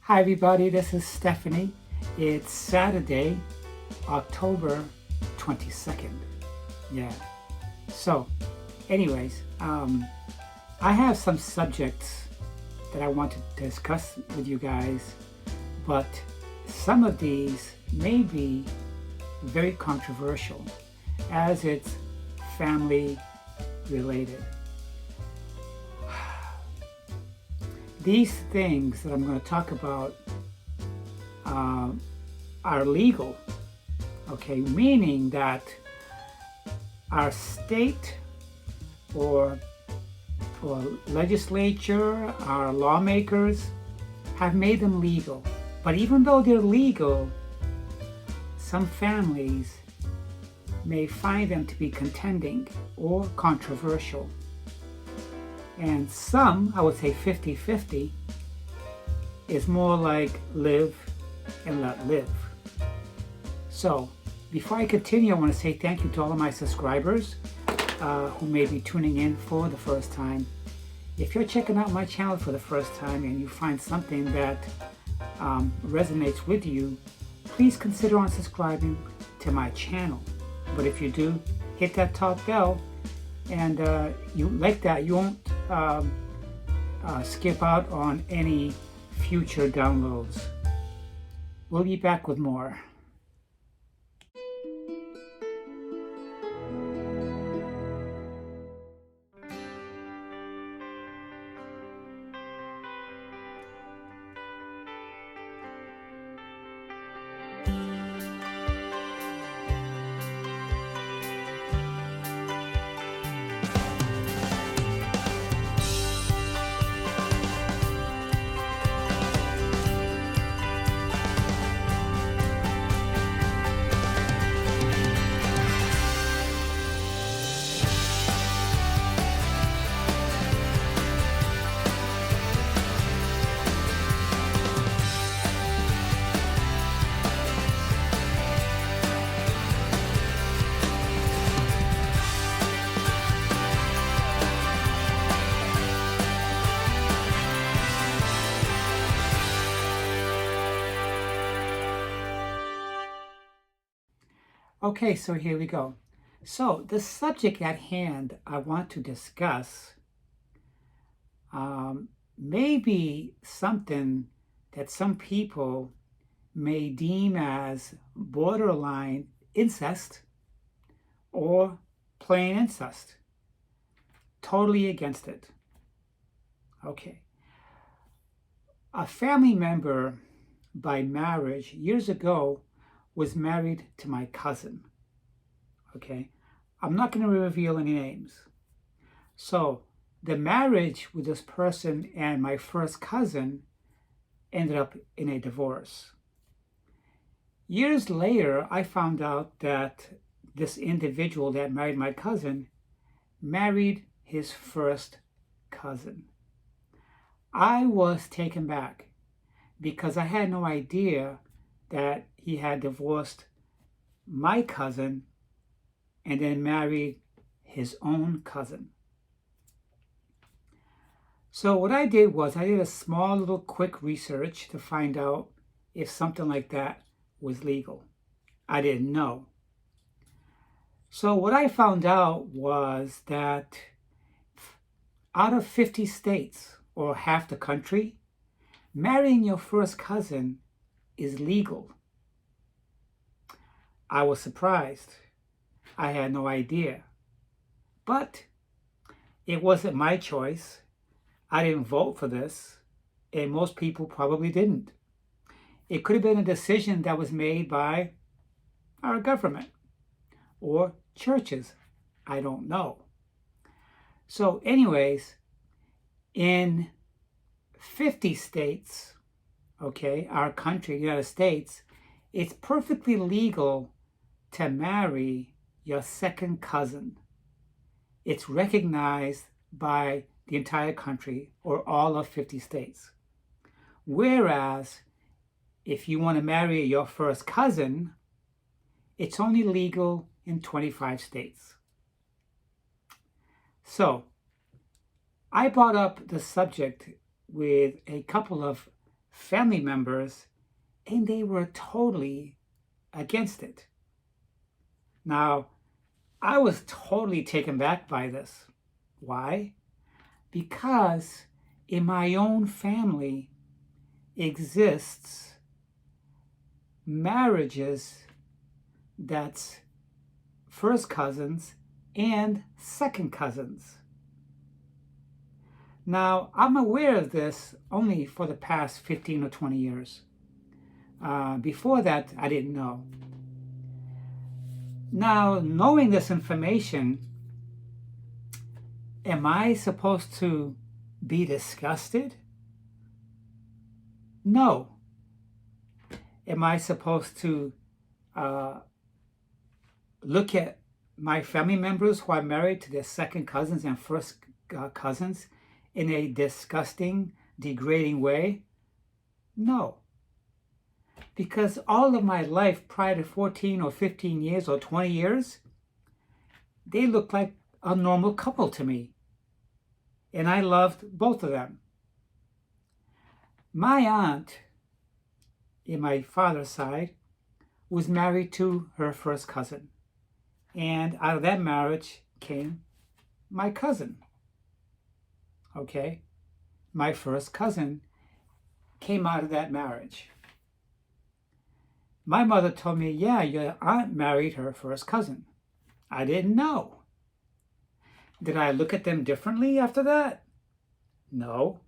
Hi everybody, this is Stephanie. It's Saturday, October 22nd. Yeah. So, anyways, I have some subjects that I want to discuss with you guys, but some of these may be very controversial as it's family related. These things that I'm going to talk about are legal, okay? Meaning that our state or legislature, our lawmakers have made them legal. But even though they're legal, some families may find them to be contending or controversial. And some, I would say 50-50, is more like live and let live. So, before I continue, I want to say thank you to all of my subscribers who may be tuning in for the first time. If you're checking out my channel for the first time and you find something that resonates with you, please consider on subscribing to my channel. But if you do, hit that top bell, and you like that, you won't skip out on any future downloads. We'll be back with more. Okay, so here we go. So the subject at hand I want to discuss may be something that some people may deem as borderline incest or plain incest. Totally against it. Okay. A family member by marriage years ago was married to my cousin. Okay, I'm not going to reveal any names. So the marriage with this person and my first cousin ended up in a divorce. Years later, I found out that this individual that married my cousin married his first cousin. I was taken back because I had no idea that he had divorced my cousin and then married his own cousin. So what I did was I did a small little quick research to find out if something like that was legal. I didn't know. So what I found out was that out of 50 states, or half the country, marrying your first cousin is legal. I was surprised. I had no idea. But it wasn't my choice. I didn't vote for this, and most people probably didn't. It could have been a decision that was made by our government or churches. I don't know. So anyways, in 50 states, okay, our country, United States, it's perfectly legal to marry your second cousin. It's recognized by the entire country or all of 50 states. Whereas if you want to marry your first cousin, it's only legal in 25 states. So I brought up the subject with a couple of family members, and they were totally against it. Now, I was totally taken back by this. Why? Because in my own family exists marriages that's first cousins and second cousins. Now, I'm aware of this only for the past 15 or 20 years. Before that, I didn't know. Now, knowing this information, am I supposed to be disgusted? No. Am I supposed to look at my family members who are married to their second cousins and first cousins in a disgusting, degrading way? No. Because all of my life prior to 14 or 15 years or 20 years, they looked like a normal couple to me. And I loved both of them. My aunt, in my father's side, was married to her first cousin. And out of that marriage came my cousin. Okay? My first cousin came out of that marriage. My mother told me, yeah, your aunt married her first cousin. I didn't know. Did I look at them differently after that? No.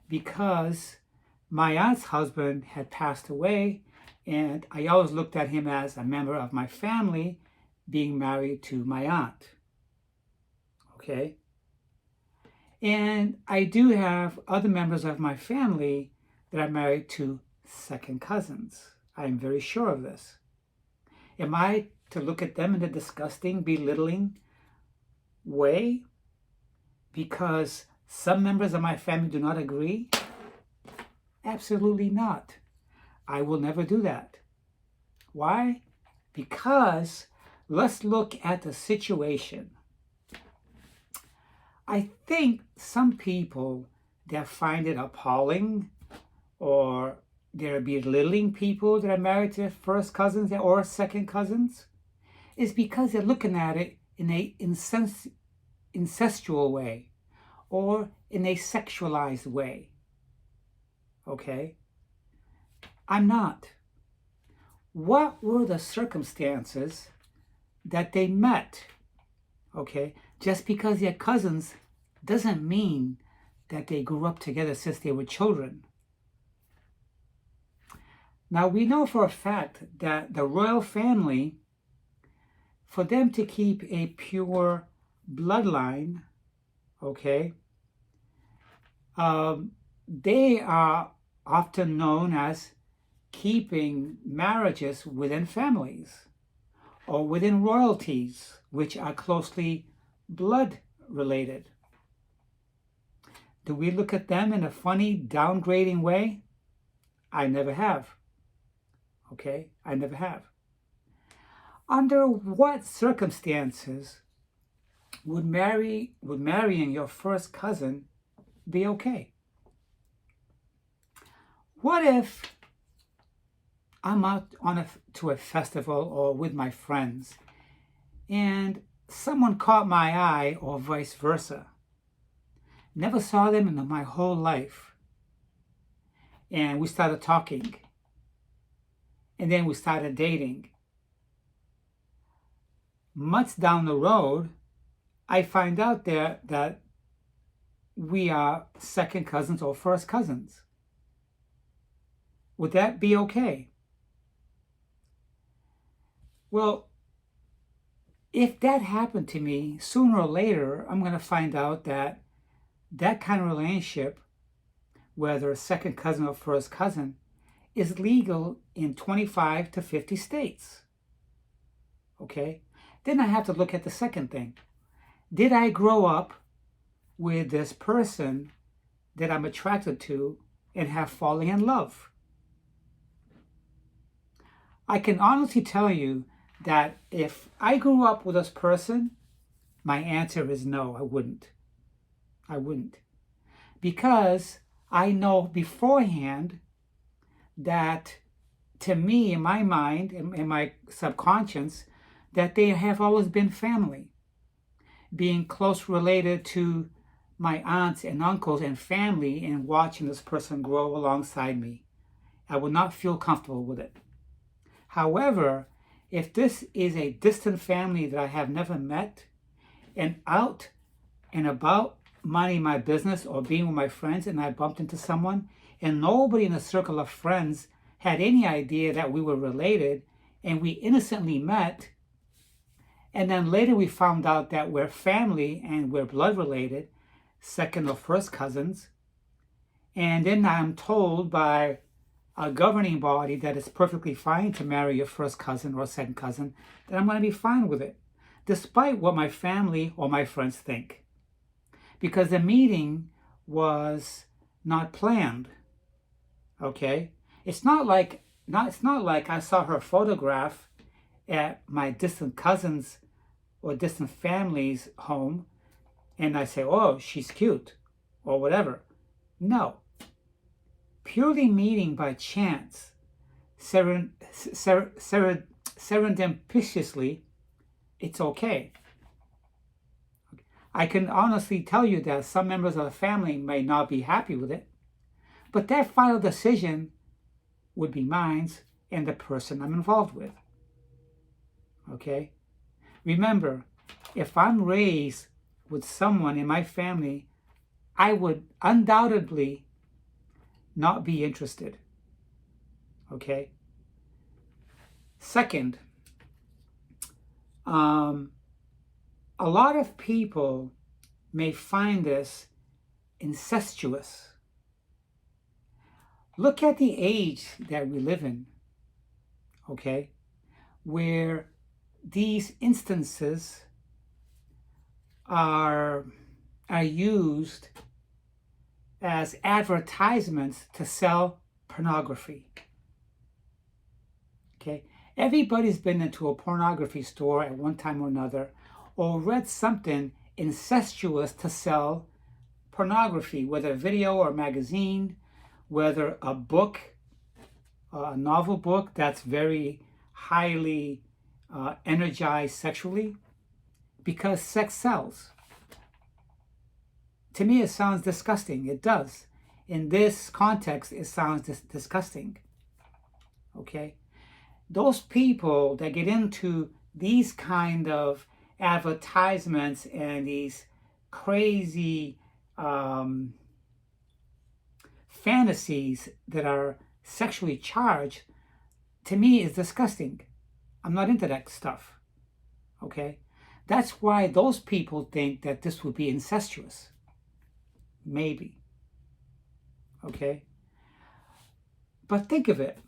Because my aunt's husband had passed away, and I always looked at him as a member of my family being married to my aunt. Okay? And I do have other members of my family that are married to second cousins. I am very sure of this. Am I to look at them in a disgusting, belittling way because some members of my family do not agree? Absolutely not. I will never do that. Why? Because let's look at the situation. I think some people that find it appalling or they're belittling people that are married to their first cousins or second cousins is because they're looking at it in a incestual way or in a sexualized way. Okay? I'm not. What were the circumstances that they met? Okay? Just because they're cousins doesn't mean that they grew up together since they were children. Now, we know for a fact that the royal family, for them to keep a pure bloodline, okay, they are often known as keeping marriages within families or within royalties, which are closely blood related. Do we look at them in a funny, downgrading way? I never have. Okay? I never have. Under what circumstances would marrying your first cousin be okay? What if I'm out to a festival or with my friends and someone caught my eye or vice versa? Never saw them in my whole life. And we started talking. And then we started dating. Months down the road, I find out that we are second cousins or first cousins. Would that be okay? Well, if that happened to me, sooner or later, I'm going to find out that that kind of relationship, whether a second cousin or first cousin, is legal in 25 to 50 states. Okay? Then I have to look at the second thing. Did I grow up with this person that I'm attracted to and have fallen in love? I can honestly tell you that if I grew up with this person, my answer is no, I wouldn't. I wouldn't. Because I know beforehand that, to me, in my mind, in my subconscious, that they have always been family, being close related to my aunts and uncles and family, and watching this person grow alongside me. I would not feel comfortable with it. However, if this is a distant family that I have never met, and out and about minding my business or being with my friends, and I bumped into someone, and nobody in the circle of friends had any idea that we were related, and we innocently met, and then later we found out that we're family and we're blood related, second or first cousins, and then I'm told by a governing body that it's perfectly fine to marry your first cousin or second cousin, then I'm going to be fine with it, despite what my family or my friends think. Because the meeting was not planned. Okay? It's not like I saw her photograph at my distant cousin's or distant family's home and I say, oh, she's cute or whatever. No. Purely meeting by chance, serendipitously, it's okay. I can honestly tell you that some members of the family may not be happy with it, but that final decision would be mine and the person I'm involved with. Okay? Remember, if I'm raised with someone in my family, I would undoubtedly not be interested. Okay? Second, a lot of people may find this incestuous. Look at the age that we live in, okay, where these instances are used as advertisements to sell pornography. Okay, everybody's been into a pornography store at one time or another, or read something incestuous to sell pornography, whether a video or a magazine, whether a book, a novel book that's very highly energized sexually, because sex sells. To me, it sounds disgusting. It does. In this context, it sounds disgusting. Okay? Those people that get into these kind of advertisements and these crazy fantasies that are sexually charged, to me, is disgusting. I'm not into that stuff. Okay? That's why those people think that this would be incestuous. Maybe. Okay? But think of it.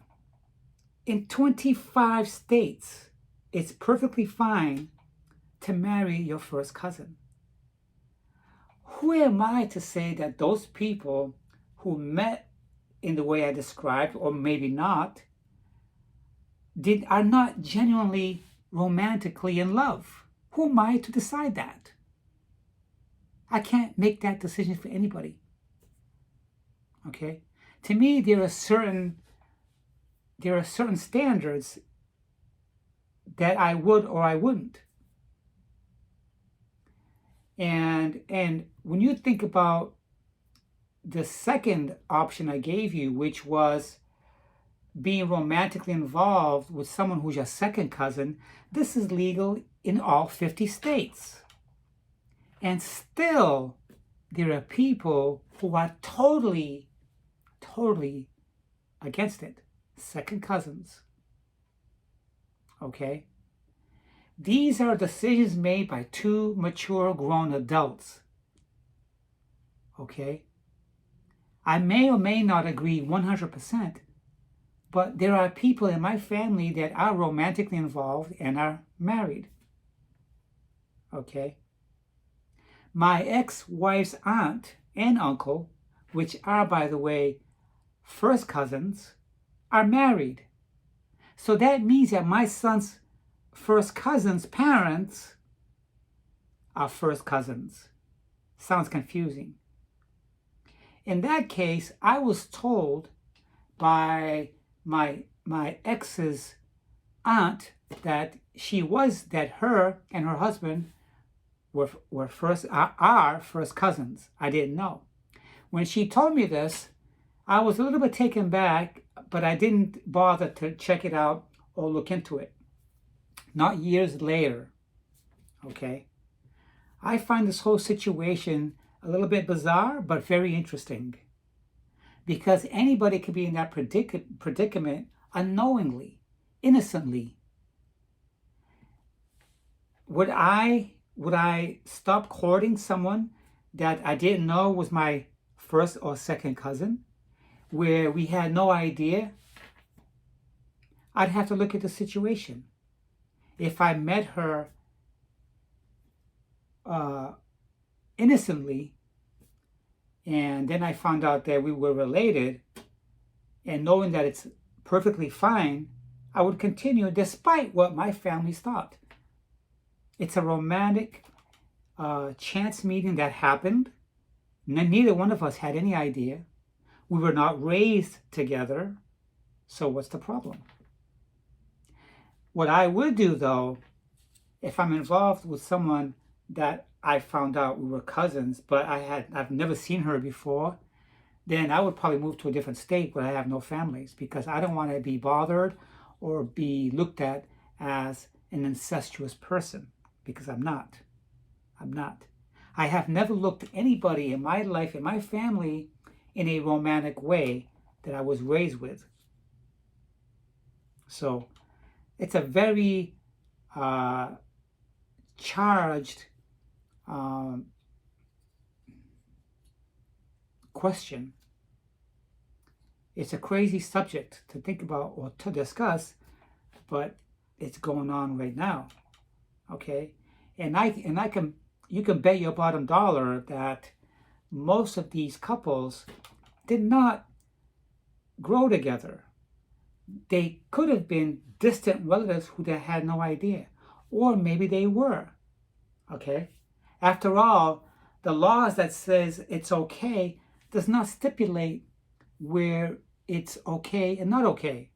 In 25 states, it's perfectly fine to marry your first cousin. Who am I to say that those people who met in the way I described, or maybe not, are not genuinely romantically in love? Who am I to decide that? I can't make that decision for anybody. Okay? To me, there are certain standards that I would or I wouldn't. And when you think about the second option I gave you, which was being romantically involved with someone who's your second cousin, this is legal in all 50 states. And still, there are people who are totally against it. Second cousins. Okay? These are decisions made by two mature grown adults. Okay? I may or may not agree 100%, but there are people in my family that are romantically involved and are married. Okay? My ex-wife's aunt and uncle, which are, by the way, first cousins, are married. So that means that my son's first cousin's parents are first cousins. Sounds confusing. In that case, I was told by my ex's aunt that her and her husband were our first cousins. I didn't know. When she told me this, I was a little bit taken back, but I didn't bother to check it out or look into it. Not years later, okay? I find this whole situation a little bit bizarre, but very interesting. Because anybody could be in that predicament unknowingly, innocently. Would I stop courting someone that I didn't know was my first or second cousin, where we had no idea? I'd have to look at the situation. If I met her innocently, and then I found out that we were related, and knowing that it's perfectly fine, I would continue despite what my family thought. It's a romantic chance meeting that happened. Neither one of us had any idea. We were not raised together. So what's the problem? What I would do, though, if I'm involved with someone that I found out we were cousins, but I've never seen her before, then I would probably move to a different state where I have no families, because I don't want to be bothered or be looked at as an incestuous person, because I'm not. I'm not. I have never looked at anybody in my life, in my family, in a romantic way that I was raised with. So it's a very charged question. It's a crazy subject to think about or to discuss, but it's going on right now. Okay, you can bet your bottom dollar that most of these couples did not grow together. They could have been distant relatives who they had no idea, or maybe they were. Okay, after all, the laws that says it's okay does not stipulate where it's okay and not okay.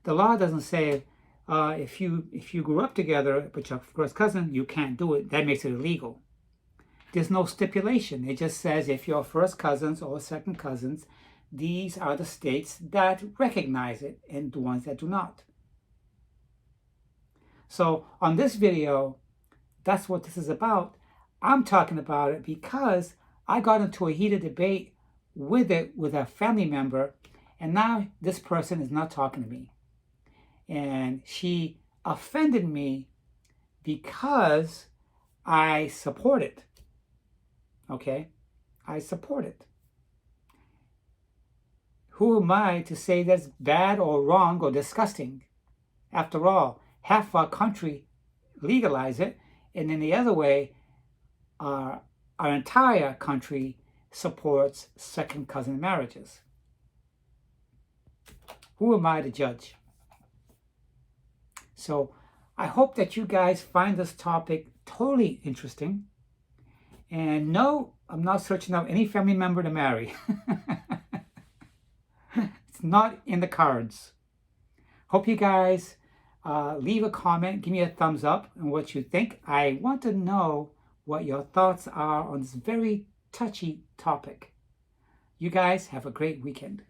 The law doesn't say if you grew up together but your first cousin, you can't do it. That makes it illegal. There's no stipulation. It just says if you're first cousins or second cousins, these are the states that recognize it and the ones that do not. So on this video, that's what this is about. I'm talking about it because I got into a heated debate with a family member, and now this person is not talking to me. And she offended me because I support it. Okay? I support it. Who am I to say that's bad or wrong or disgusting? After all, half our country legalize it, and in the other way, our entire country supports second cousin marriages. Who am I to judge? So I hope that you guys find this topic totally interesting. And no, I'm not searching out any family member to marry. It's not in the cards. Hope you guys leave a comment, give me a thumbs up on what you think. I want to know what your thoughts are on this very touchy topic. You guys have a great weekend.